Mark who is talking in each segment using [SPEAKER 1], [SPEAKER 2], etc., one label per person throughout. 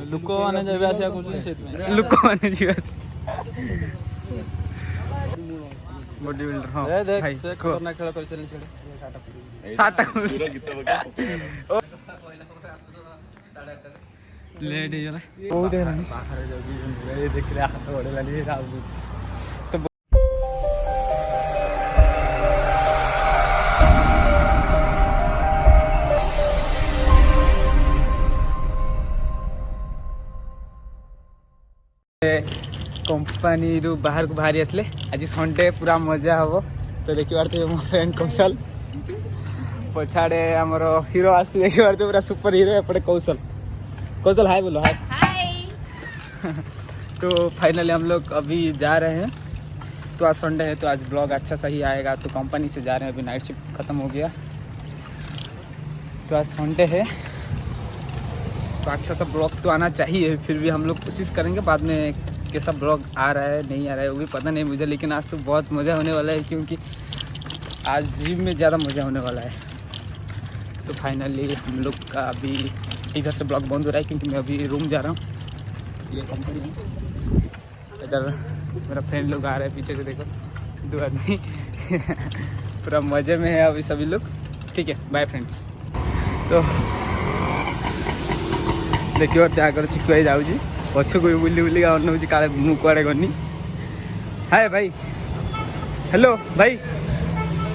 [SPEAKER 1] Look मैंने जब आसिया look मैंने जी बॉडी बिल्डर हां भाई खतरनाक खेल कर चली छड़े 60 लेट हे जला बहुत हेरानी बाहर जगी ये देख ले हाथ बड़े लाली राउज तो कंपनी रू बाहर को बाहरी आसले आज संडे पूरा मजा हम तो देखी पारे मो फ्रेंड कौशल पछाड़े आमर हीरो आसी देखी पारे पूरा सुपर हीरो एपटे कौशल कौशल हाय बोलो हाय तो फाइनली हम लोग अभी जा रहे हैं। तो आज संडे है तो आज ब्लॉग अच्छा सही आएगा। तो कंपनी से जा रहे हैं, अभी नाइट शिफ्ट ख़त्म हो गया तो आज संडे है तो अच्छा सा ब्लॉग तो आना चाहिए। फिर भी हम लोग कोशिश करेंगे बाद में कैसा ब्लॉग आ रहा है नहीं आ रहा है वो भी पता नहीं मुझे, लेकिन आज तो बहुत मज़ा होने वाला है क्योंकि आज जिम में ज़्यादा मज़ा होने वाला है। तो फाइनली हम लोग का अभी इधर से ब्लॉग बंद हो रहा है क्योंकि मैं अभी रूम जा रहा हूँ। ये कंपनी इधर मेरा फ्रेंड लोग आ रहे हैं पीछे से देखो 2 आदमी पूरा मज़े में है अभी सभी लोग। ठीक है बाय फ्रेंड्स। तो देखिए आगे चिकुआ जाऊँगी पछक बुली बुली अनौज काले मुझे गनी। हाय भाई हेलो भाई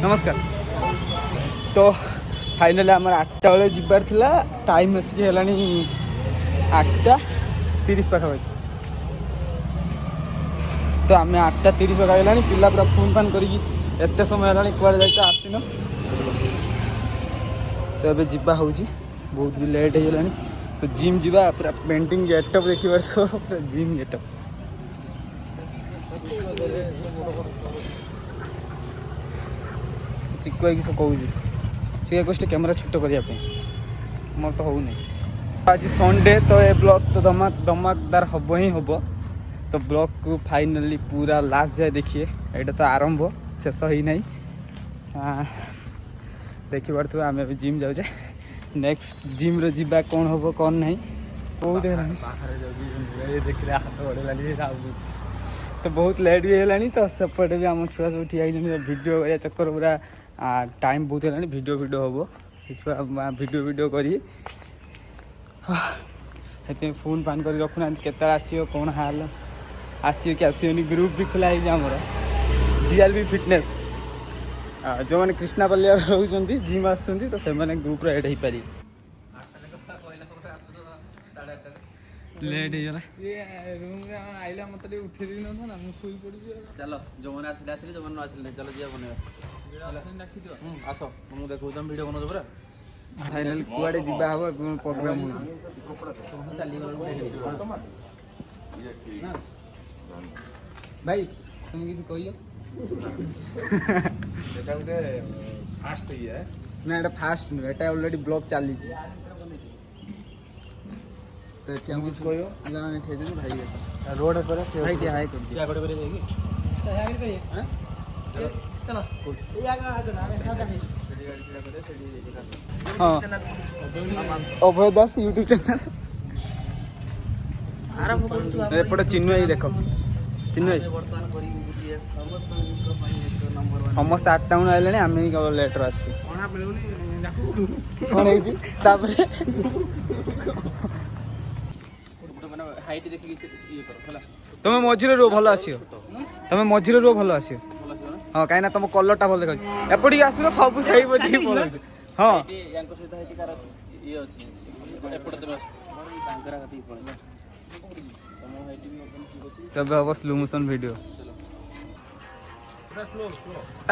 [SPEAKER 1] नमस्कार। तो फाइनली आम 8टा बेले जबार था टाइम आसिक है 8:30 पाखापाखि। तो आम 8:30 पाखापाखि है पिला पूरा फोन फान करते समय है कड़े जाइए आसीन। तो ये जा बहुत भी लेट हो गला। तो जिम जीवा पूरा पेंटिंग गेटअप देखिए तो पूरा जिम गेटअप। चिकुआ कि सब कहूँ चिकुआ कष्ट कैमेरा छोट करने मोर तो होनी। आज संडे तो ये ब्लॉग तो धमाकेदार हम ही हम। तो ब्लॉग को फाइनली पूरा लास्ट जाए देखिए यहाँ तो आरंभ शेष ही ना देखी पारे आम अभी जिम जाऊे नेक्स्ट जिम रो जीवा कौन हम कौन नहीं बहुत हेरानी बाहर जगी ये देख ले हाथ बड़े लाली राउज तो बहुत लेट भी है तो सेपटे भी आम छुआ सब ठिया वीडियो चक्कर पूरा टाइम बहुत है वीडियो हम वीडियो करी फोन फान कर रखुना केत आसो कौन हाल आसो कि आसोनी ग्रुप भी खोला आमर जीएलबी फिटनेस जो मैंने कृष्णापल्ली रोचे जिम आसुँच तो से ग्रुप एड हो पारे लेट हो आइला मत उठे दी ना मुझे पड़ी चलो जो मैंने आसिले आसिले जो मैंने आसिले चलो जी बन आस मुझे देखो तुम वीडियो बनाओ पूरा फाइनल कुआडे जीवा हम प्रोग्राम हो भाई तुम किसी कहियो এটা ଗୋଟେ ফাস্ট ইয়ে না এটা ফাস্ট নয় এটা অলরেডি ব্লগ চালিছি তো এটি আমি কিছু কইও আগে মানে ঠেই দিন ভাই रोड पर भाई के हाय कर दिया आगे पर जाएगी आगे करिए हां चलो ये आगे आगे ना आगे गाड़ी खड़ा करे सेडी हां अभय दास YouTube चैनल आरंभ करू एपटे चिन्ह ही देखो चिन्ह वर्तमान करी समस्त 8 टाउन आइले आम ही केवल लेटर आस तुम मझीरे रो भल आस तुम मझीरे रो भल आस हाँ कहीं तुम कलरटा भल देखा एपटी आस सब सही पटे हाँ तब हम स्लो मोशन वीडियो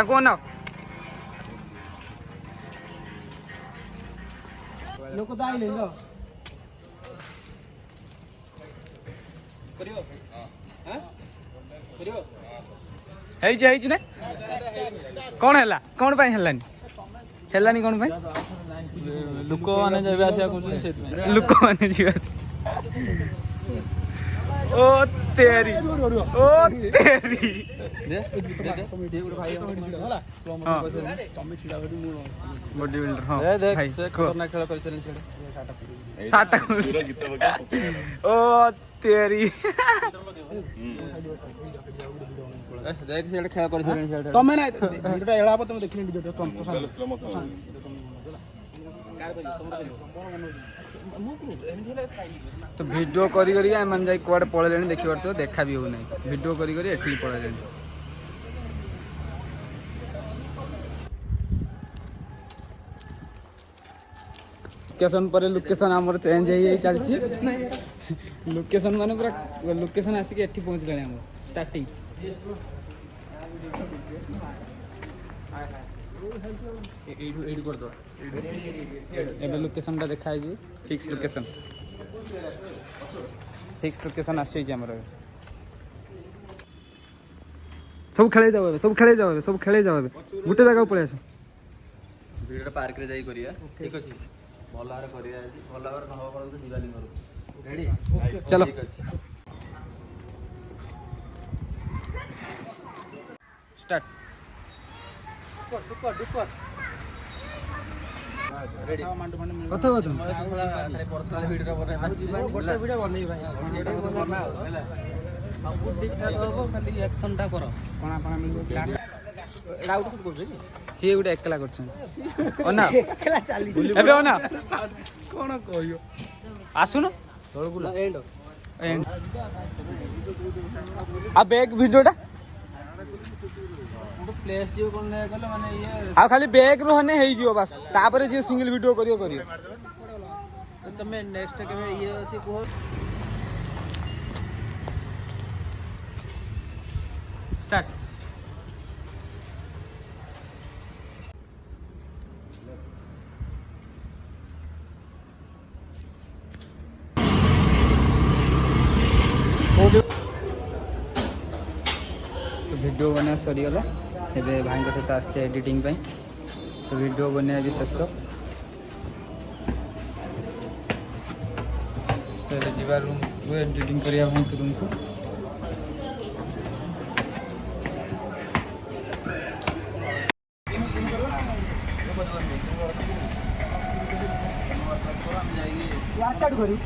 [SPEAKER 1] कौन लोक तो आइले लो करियो हां करियो हेई जे ना कौन हैला कौन पाई हैलानी हेलानी कौन पाई लोक माने जेबे आसिया कोछन सेत में लोक माने जीवा ओ तेरी बॉडी बिल्डर हां देख खतरनाक खेल कर चलन छेड़ साटा ओ तेरी देख छेड़ खेल कर चलन छेड़ तमे ना वीडियोटा एळाबो तमे देखिन वीडियो तम तो वीडियो करी करी मन जाई कोड पळे लेनी देखि परतो देखा भी हो नहीं वीडियो करी करी एठी पळे लेनी लोकेशन पर लोकेशन हमर चेंज हे चलची लोकेशन माने पूरा लोकेशन आसी के एठी पहुंच लेनी हमर स्टार्टिंग एडी कर दो एबे लोकेशन ता देखाई जी फिक्स लोकेशन आसी जे हमर सब खेले जाओ गुटे जगह पळे आसे वीडियो पार्क रे जाई करिया ठीक अछि भलार करिया भलार न हो पर दिवाली करू रेडी चलो स्टार्ट सुपर डुपर रेडी कथा खाली पर्सनल वीडियो बने गोटे वीडियो बनै भाई बना होला सब ठीक ठाक हो खाली एक्शन टा करो कोना कोना मिल एडा आउट शूट करछ सी गुटे एकला करछ ओना एकला चाली एबे ओना कोन कहियो आसुन तळगुला एंड आ बैक वीडियोटा प्लेस जो कोने गले माने ये आ खाली बैक रो हने हेई जियो बस तापर जे सिंगल वीडियो करियो तो तमे नेक्स्ट के ये अछि को स्टार्ट वीडियो बना सरीगला एबे भाई को सहित आसे एडिटिंग पे तो वीडियो बने भी शेष पहले जीवा रूम को एडिटिंग करिया भाई रूम को स्टार्ट करी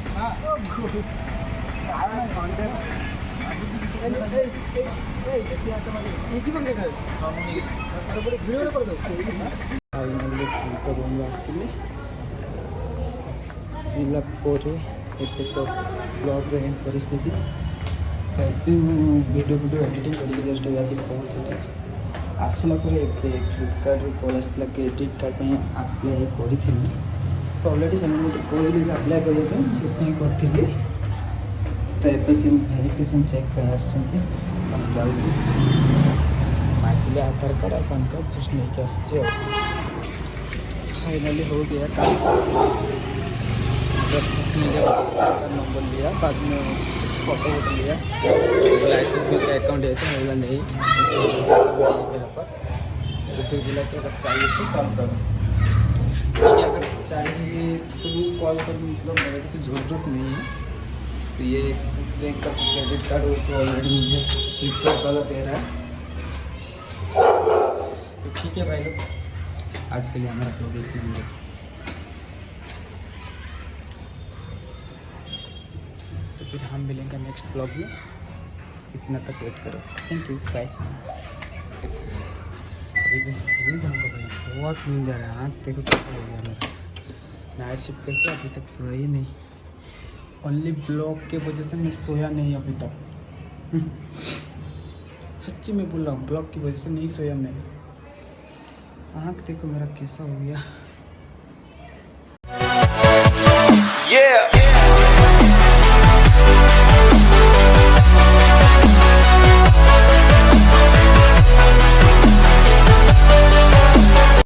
[SPEAKER 1] तो ब्लॉग परिस्थिति वीडियो एडिटिंग करके जस्ट आसिक पहुँचे आसला फ्लिपकार्ट कॉल आसला कि एडिट कार्ड आप्लाय करी तो ऑलरेडी से कहली आप्लाय करी तो एबे से वेरिफिकेशन चेक पे आसुंती हम जाउची माइले आधार कार्ड और पैन कार्ड जस्ट लेके आसचे फाइनली हो गया काम जब कुछ नहीं लिया नंबर लिया बाद में फोटो लिया लाइसेंस में अकाउंट है तो मिला नहीं मेरे पास तो फिर बोला कि अगर चाहिए तो कॉल करो अगर चाहिए तो कॉल कर मतलब मेरे को तो ज़रूरत नहीं है तो ये एक्सिस बैंक का क्रेडिट कार्ड हो तो ऑलरेडी मुझे फ्लिपकार्ट वाला दे रहा है तो ठीक है भाई लोग आज के लिए हमारा प्रोजेक्ट नहीं है तो फिर हम मिलेंगे नेक्स्ट ब्लॉग में इतना तक वेट करो थैंक यू बाय अभी मैं सो जाऊँगा भाई बहुत नींद आ रहा है आँख देखो कैसा हो गया मेरा नाइट शिफ्ट करके अभी तक सोया ही नहीं ओनली ब्लॉग के वजह से मैं सोया नहीं अभी तक सच्ची में बोल रहा हूँ ब्लॉग की वजह से नहीं सोया मैं आँख देखो मेरा कैसा हो गया